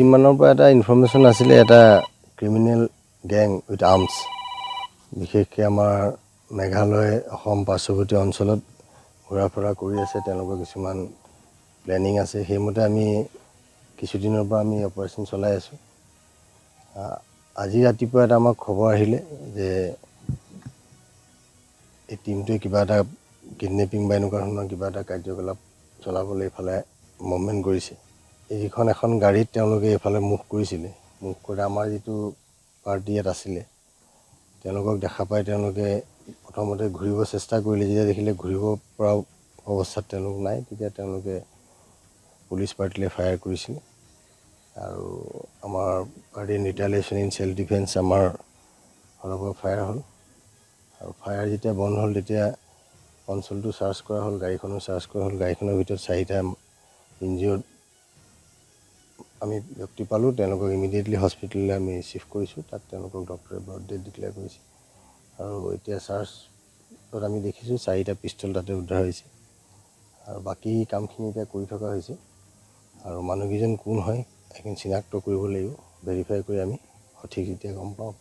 কেইদিনমানৰ পৰা এটা ইনফৰমেশ্যন আছিলে এটা ক্ৰিমিনেল গেং উইথ আৰ্মছ বিশেষকৈ আমাৰ মেঘালয় অসম পাৰ্শ্বৱৰ্তী অঞ্চলত ঘূৰা ফুৰা কৰি আছে। তেওঁলোকৰ কিছুমান প্লেনিং আছে। সেইমতে আমি কিছুদিনৰ পৰা আমি অপাৰেশ্যন চলাই আছোঁ। আজি ৰাতিপুৱা এটা আমাক খবৰ আহিলে যে এই টিমটোৱে কিবা এটা কিডনেপিং বা এনেকুৱা ধৰণৰ কিবা এটা কাৰ্যকলাপ চলাবলৈ এইফালে মুভমেণ্ট কৰিছে। এইখন এখন গাড়ীত তেওঁলোকে এইফালে মুভ কৰিছিলে। মুভ কৰি আমাৰ যিটো পাৰ্টি ইয়াত আছিলে তেওঁলোকক দেখা পাই তেওঁলোকে প্ৰথমতে ঘূৰিব চেষ্টা কৰিলে। যেতিয়া দেখিলে ঘূৰিব পৰা অৱস্থাত তেওঁলোক নাই, তেতিয়া তেওঁলোকে পুলিচ পাৰ্টিলৈ ফায়াৰ কৰিছিল আৰু আমাৰ পাৰ্টিৰ ৰিটালিয়েশ্যন ইন চেল্ফ ডিফেন্স আমাৰ ফালৰ পৰা ফায়াৰ হ'ল আৰু ফায়াৰ যেতিয়া বন্ধ হ'ল তেতিয়া অঞ্চলটো চাৰ্চ কৰা হ'ল, গাড়ীখনো চাৰ্চ কৰা হ'ল। গাড়ীখনৰ ভিতৰত 4টা ইনজিঅ'ৰ্ড আমি ব্যক্তি পালোঁ। তেওঁলোকক ইমিডিয়েটলি হস্পিটেললৈ আমি ৰিচিভ কৰিছোঁ। তাত তেওঁলোকক ডক্টৰে ব্লড ডেথ ডিক্লেয়াৰ কৰিছে আৰু এতিয়া চাৰ্চত আমি দেখিছোঁ 4টা পিষ্টল তাতে উদ্ধাৰ হৈছে আৰু বাকী কামখিনি এতিয়া কৰি থকা হৈছে আৰু মানুহকেইজন কোন হয় সেইখিনি চিনাক্ত কৰিব লাগিব। ভেৰিফাই কৰি আমি সঠিক এতিয়া গম পাওঁ।